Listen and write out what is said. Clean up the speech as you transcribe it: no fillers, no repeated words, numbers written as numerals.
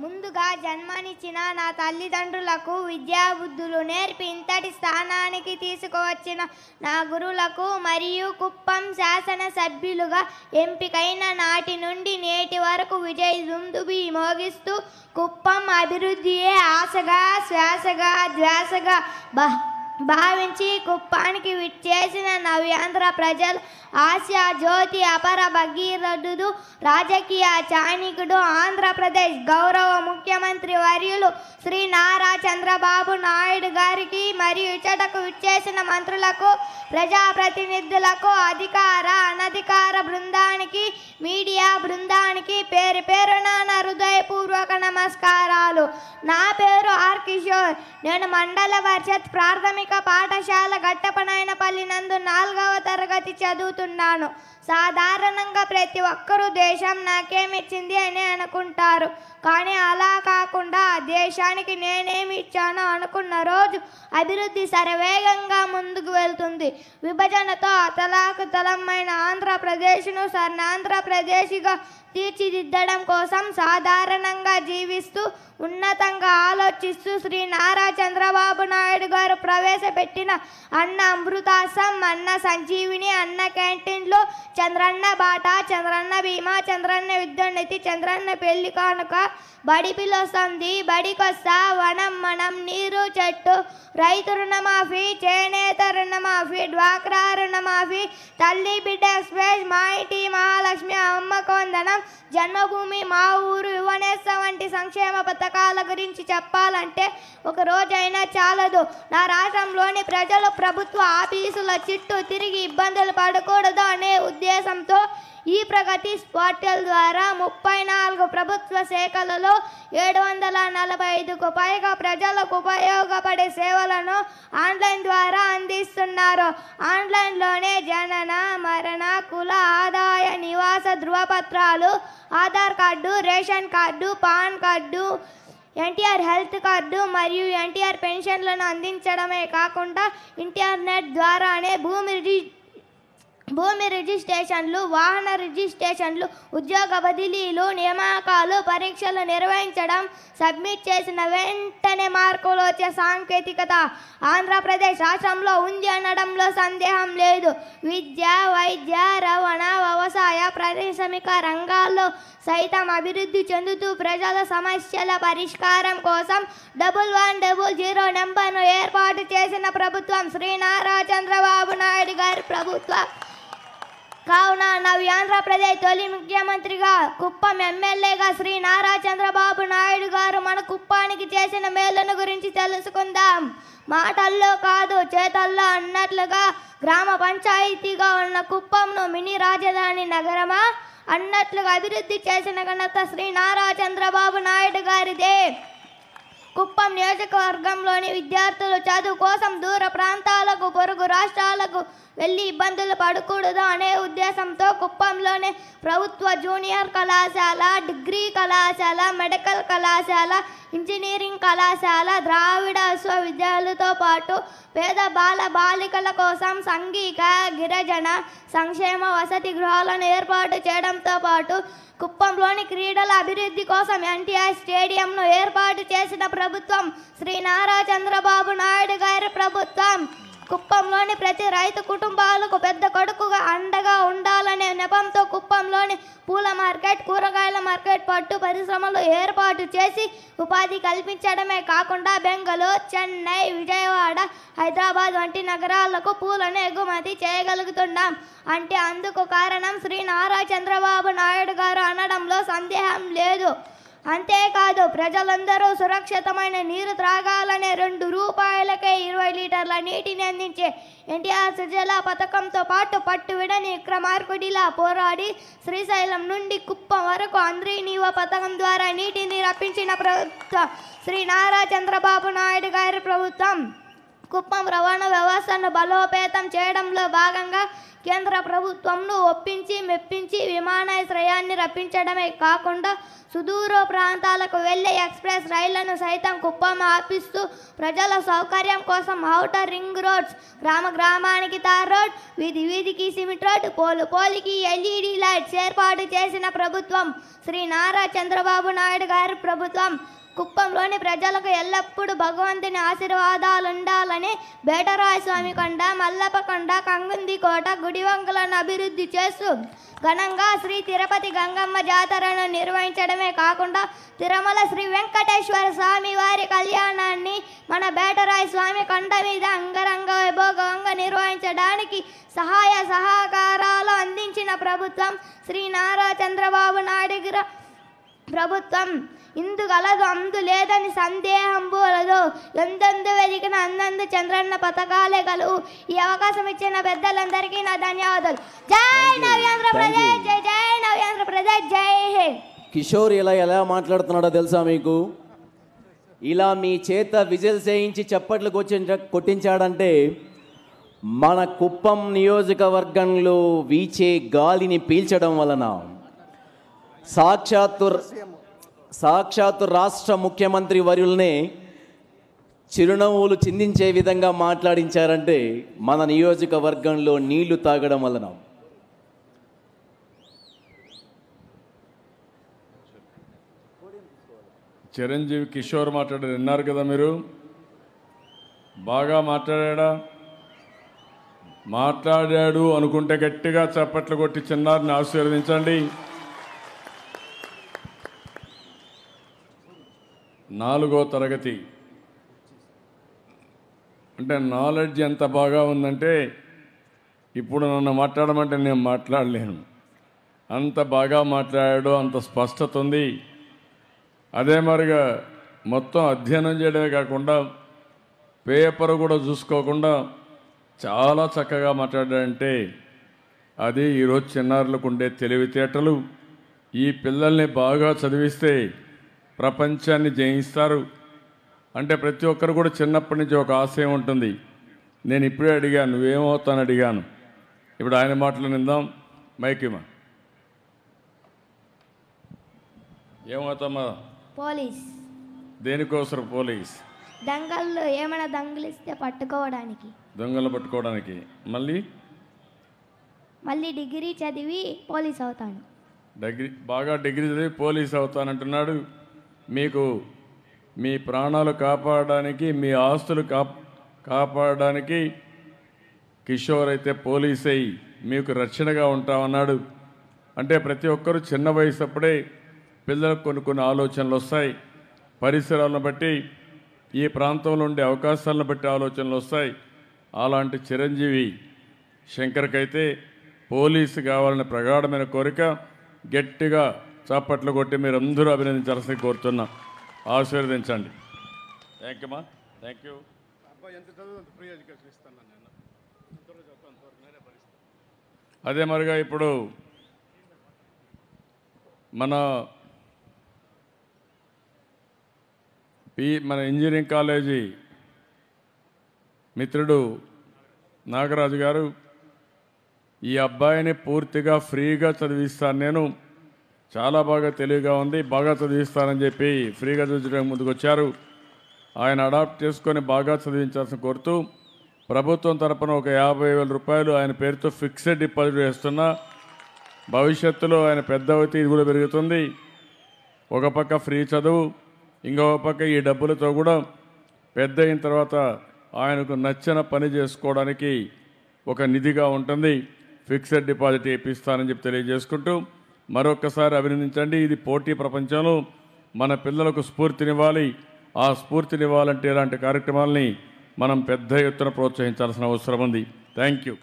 ముందుగా జన్మనిచ్చిన నా తల్లిదండ్రులకు విద్యాబుద్ధులు నేర్పి ఇంతటి స్థానానికి తీసుకువచ్చిన నా గురువులకు మరియు కుప్పం శాసనసభ్యులుగా ఎంపికైన నాటి నుండి నేటి వరకు విజయ దుందుబి మోగిస్తూ కుప్పం అభివృద్ధియే ఆశగా శ్వాసగా ధ్యాసగా భావించి కుప్పానికి విచ్చేసిన నవ్యాంధ్ర ప్రజలు ఆశా జ్యోతి అపర భగీరథుడు రాజకీయ చాణికుడు ఆంధ్రప్రదేశ్ గౌరవ ముఖ్యమంత్రి వర్యులు శ్రీ నారా చంద్రబాబు నాయుడు గారికి మరియు ఇచ్చటకు విచ్చేసిన మంత్రులకు ప్రజాప్రతినిధులకు అధికార అనధికార బృందానికి మీడియా బృందానికి పేరు పేరున నా హృదయపూర్వక నమస్కారాలు. నా పేరు ఆర్ కిషోర్. నేను మండల పరిషత్ ప్రాథమిక పాఠశాల గట్టపనాయనపల్లి నందు 4వ తరగతి చదువుతున్నాను. సాధారణంగా ప్రతి ఒక్కరూ దేశం నాకేమిచ్చింది అని అనుకుంటారు. కానీ అలా కాకుండా దేశానికి నేనేమి ఇచ్చానో అనుకున్న రోజు అభివృద్ధి శరవేగంగా ముందుకు వెళ్తుంది. విభజనతో అతలాకుతలమైన ఆంధ్రప్రదేశ్ను స్వర్ణాంధ్రప్రదేశ్గా తీర్చిదిద్దడం కోసం సాధారణంగా జీవిస్తూ ఉన్నతంగా ఆలోచిస్తూ శ్రీ నారా చంద్రబాబు నాయుడు గారు ప్రవేశపెట్టిన అన్న అమృతాసం, అన్న సంజీవిని, అన్న క్యాంటీన్లు, చంద్రన్న బాట, చంద్రన్న బీమా, చంద్రన్న విద్యున్నతి, చంద్రన్న పెళ్లి కానుక, బడి పిల్లొస్తుంది, బడికొస్తా, వనం మనం, నీరు చెట్టు, రైతు రుణమాఫీ, చేనేత రుణమాఫీ, డ్వాక్రా రుణమాఫీ, తల్లి బిడ్డ ఎక్స్ప్రెస్, మా ఇంటి మహాలక్ష్మి, అమ్మకు వందనం, జన్మభూమి, మా ఊరు, యువనేస్త వంటి సంక్షేమ పథకాల గురించి చెప్పాలంటే ఒక రోజైనా చాలదు. నా రాష్ట్రంలోని ప్రజలు ప్రభుత్వ ఆఫీసుల చుట్టూ తిరిగి ఇబ్బందులు పడకూడదు అనే ఉద్దేశంతో ఈ ప్రగతి పోర్టల్ ద్వారా 34 ప్రభుత్వ శాఖలలో 745కు పైగా ప్రజలకు ఉపయోగపడే సేవలను ఆన్లైన్ ద్వారా అందిస్తున్నారు. ఆన్లైన్లోనే జనన, మరణ, కుల, ఆదాయ, నివాస ధృవపత్రాలు, Aadhaar card, ration card, PAN card, NTR health card మరియు ఎన్టీఆర్ పెన్షన్లను అందించడమే కాకుండా ఇంటర్నెట్ ద్వారానే భూమి రిజిస్ట్రేషన్లు, వాహన రిజిస్ట్రేషన్లు, ఉద్యోగ బదిలీలు, నియామకాలు, పరీక్షలు నిర్వహించడం, సబ్మిట్ చేసిన వెంటనే మార్కులు వచ్చే సాంకేతికత ఆంధ్రప్రదేశ్ రాష్ట్రంలో ఉంది అనడంలో సందేహం లేదు. విద్య, వైద్య, రవాణా, వ్యవసాయ, పారిశ్రామిక రంగాల్లో సైతం అభివృద్ధి చెందుతూ ప్రజల సమస్యల పరిష్కారం కోసం 1100 నెంబర్ను ఏర్పాటు చేసిన ప్రభుత్వం శ్రీ నారా చంద్రబాబు నాయుడు గారి ప్రభుత్వం. కావున నవ్యాంధ్రప్రదేశ్ తొలి ముఖ్యమంత్రిగా, కుప్పం ఎమ్మెల్యేగా శ్రీ నారా చంద్రబాబు నాయుడు గారు మన కుప్పానికి చేసిన మేలును గురించి తెలుసుకుందాం. మాటల్లో కాదు చేతల్లో అన్నట్లుగా గ్రామ పంచాయతీగా ఉన్న కుప్పంను మినీ రాజధాని నగరమా అన్నట్లుగా అభివృద్ధి చేసిన ఘనత శ్రీ నారా చంద్రబాబు నాయుడు గారిదే. కుప్పం నియోజకవర్గంలోని విద్యార్థులు చదువు కోసం దూర ప్రాంతాలకు, పొరుగు రాష్ట్రాలకు వెళ్ళి ఇబ్బందులు పడకూడదు అనే ఉద్దేశంతో కుప్పంలోనే ప్రభుత్వ జూనియర్ కళాశాల, డిగ్రీ కళాశాల, మెడికల్ కళాశాల, ఇంజనీరింగ్ కళాశాల, ద్రావిడ విశ్వవిద్యాలయాలతో పాటు పేద బాలికల కోసం సంఘిక, గిరిజన సంక్షేమ వసతి గృహాలను ఏర్పాటు చేయడంతో పాటు కుప్పంలోని క్రీడల అభివృద్ధి కోసం ఎన్టీఆర్ స్టేడియంను ఏర్పాటు చేసిన ప్రభుత్వం శ్రీ నారా చంద్రబాబు నాయుడు గారి ప్రభుత్వం. కుప్పంలోని ప్రతి రైతు కుటుంబాలకు పెద్ద కొడుకుగా అండగా ఉండాలనే నెపంతో కుప్పంలోని పూల మార్కెట్, కూరగాయల మార్కెట్, పట్టు పరిశ్రమలు ఏర్పాటు చేసి ఉపాధి కల్పించడమే కాకుండా బెంగళూరు, చెన్నై, విజయవాడ, హైదరాబాద్ వంటి నగరాలకు పూలను ఎగుమతి చేయగలుగుతున్నాం అంటే అందుకు కారణం శ్రీ నారా చంద్రబాబు నాయుడు గారు అనడంలో సందేహం లేదు. అంతేకాదు ప్రజలందరూ సురక్షితమైన నీరు త్రాగాలనే ₹2కే 20 లీటర్ల నీటిని అందించే ఎన్టీఆర్ సుజల పథకంతో పాటు పట్టు విడని విక్రమార్కుడిలా పోరాడి శ్రీశైలం నుండి కుప్పం వరకు అంద్రీనీవ పథకం ద్వారా నీటిని రప్పించిన ప్రభుత్వం శ్రీ నారా చంద్రబాబు నాయుడు గారి ప్రభుత్వం. కుప్పం రవాణా వ్యవస్థను బలోపేతం చేయడంలో భాగంగా కేంద్ర ప్రభుత్వంను ఒప్పించి మెప్పించి విమానాశ్రయాన్ని రప్పించడమే కాకుండా సుదూర ప్రాంతాలకు వెళ్లే ఎక్స్ప్రెస్ రైళ్లను సైతం కుప్పం ఆపిస్తూ ప్రజల సౌకర్యం కోసం ఔటర్ రింగ్ రోడ్స్, గ్రామ గ్రామానికి తార్ రోడ్, వీధి వీధికి సిమెంట్ రోడ్, పోలు పోలికి ఎల్ఈడి లైట్స్ ఏర్పాటు చేసిన ప్రభుత్వం శ్రీ నారా చంద్రబాబు నాయుడు గారి ప్రభుత్వం. కుప్పంలోని ప్రజలకు ఎల్లప్పుడూ భగవంతుని ఆశీర్వాదాలుండాలని బేటరాయ స్వామి కొండ, మల్లప్ప కొండ, కంగుంది కోట, గుడివంకలను అభివృద్ధి చేస్తూ ఘనంగా శ్రీ తిరుపతి గంగమ్మ జాతరను నిర్వహించడమే కాకుండా తిరుమల శ్రీ వెంకటేశ్వర స్వామి వారి కళ్యాణాన్ని మన బేటరాయ స్వామి కొండ మీద అంగరంగ వైభోగంగా నిర్వహించడానికి సహాయ సహకారాలు అందించిన ప్రభుత్వం శ్రీ నారా చంద్రబాబు నాయుడు ప్రభుత్వం. ఇందు గలదు అందు లేదని సందేహం పోలదు. ఎందెందు వెలిగిన అందందు చంద్రన్న పథకాలే గలవు. ఈ అవకాశం ఇచ్చిన పెద్దలందరికీ నా ధన్యవాదాలు. జై నవ్యాంధ్రప్రదేశ్, జై జై నవ్యాంధ్రప్రదేశ్, జై హింద్. కిషోర్ ఎలా మాట్లాడుతున్నాడో తెలుసా మీకు? ఇలా మీ చేత విజిల్స్ వేయించి చప్పట్లు కొట్టించాడంటే మన కుప్పం నియోజకవర్గంలో వీచే గాలిని పీల్చడం వలన సాక్షాత్తు రాష్ట్ర ముఖ్యమంత్రి వర్యుల్నే చిరునవ్వులు చిందించే విధంగా మాట్లాడించారంటే మన నియోజకవర్గంలో నీళ్లు తాగడం వలన. చిరంజీవి కిషోర్ మాట్లాడారు, విన్నారు కదా మీరు? బాగా మాట్లాడాడు అనుకుంటే గట్టిగా చప్పట్లు కొట్టి చిన్నారిని ఆశీర్వదించండి. 4వ తరగతి అంటే నాలెడ్జ్ ఎంత బాగా ఉందంటే ఇప్పుడు నన్ను మాట్లాడమంటే నేను మాట్లాడలేను. అంత బాగా మాట్లాడాడు, అంత స్పష్టత ఉంది. అదే మరిగా మొత్తం అధ్యయనం చేయడమే కాకుండా పేపర్ కూడా చూసుకోకుండా చాలా చక్కగా మాట్లాడాడంటే అది ఈరోజు చిన్నారులకు ఉండే తెలివితేటలు. ఈ పిల్లల్ని బాగా చదివిస్తే ప్రపంచాన్ని జయిస్తారు అంటే ప్రతి ఒక్కరు కూడా చిన్నప్పటి నుంచి ఒక ఆశయం ఉంటుంది. నేను ఇప్పుడే అడిగాను, నువ్వేమవుతాను అడిగాను. ఇప్పుడు ఆయన మాటలు నిందాం. మైకిమా, ఏమవుతామా? పోలీస్. దేనికోసం పోలీస్? దొంగలు ఏమైనా దొంగలిస్తే పట్టుకోవడానికి. దొంగలు పట్టుకోవడానికి. మళ్ళీ డిగ్రీ చదివి పోలీస్ అవుతాను. డిగ్రీ చదివి పోలీస్ అవుతానంటున్నాడు. మీకు మీ ప్రాణాలు కాపాడడానికి, మీ ఆస్తులు కాపాడడానికి కిషోర్ అయితే పోలీస్ అయ్యి మీకు రక్షణగా ఉంటామన్నాడు. అంటే ప్రతి ఒక్కరూ చిన్న వయసు అప్పుడే పిల్లలకు కొన్ని ఆలోచనలు వస్తాయి. పరిసరాలను బట్టి, ఈ ప్రాంతంలో ఉండే అవకాశాలను బట్టి ఆలోచనలు వస్తాయి. అలాంటి చిరంజీవి శంకర్కైతే పోలీసు కావాలనే ప్రగాఢమైన కోరిక. గట్టిగా చప్పట్లు కొట్టి మీరు అందరూ అభినందించాల్సింది కోరుతున్నాం. ఆశీర్వదించండి. థ్యాంక్ యూ మా, థ్యాంక్ యూ. అదే మరిగా ఇప్పుడు మన ఇంజనీరింగ్ కాలేజీ మిత్రుడు నాగరాజు గారు ఈ అబ్బాయిని పూర్తిగా ఫ్రీగా చదివిస్తాను, నేను చాలా బాగా తెలివిగా ఉంది, బాగా చదివిస్తానని చెప్పి ఫ్రీగా చదివించడానికి ముందుకు వచ్చారు. ఆయన అడాప్ట్ చేసుకొని బాగా చదివించాల్సిన కోరుతూ ప్రభుత్వం తరపున ఒక 50,000 రూపాయలు ఆయన పేరుతో ఫిక్స్డ్ డిపాజిట్ వేస్తున్నా. భవిష్యత్తులో ఆయన పెద్ద అవుతే ఇది కూడా పెరుగుతుంది. ఒక పక్క ఫ్రీ చదువు, ఇంకొక పక్క ఈ డబ్బులతో కూడా పెద్ద అయిన తర్వాత ఆయనకు నచ్చిన పని చేసుకోవడానికి ఒక నిధిగా ఉంటుంది. ఫిక్స్డ్ డిపాజిట్ వేపిస్తానని చెప్పి తెలియజేసుకుంటూ మరొకసారి అభినందించండి. ఇది పోటీ ప్రపంచంలో మన పిల్లలకు స్ఫూర్తినివ్వాలి. ఆ స్ఫూర్తినివ్వాలంటే ఇలాంటి కార్యక్రమాలని మనం పెద్ద ఎత్తున ప్రోత్సహించాల్సిన అవసరం ఉంది. Thank you.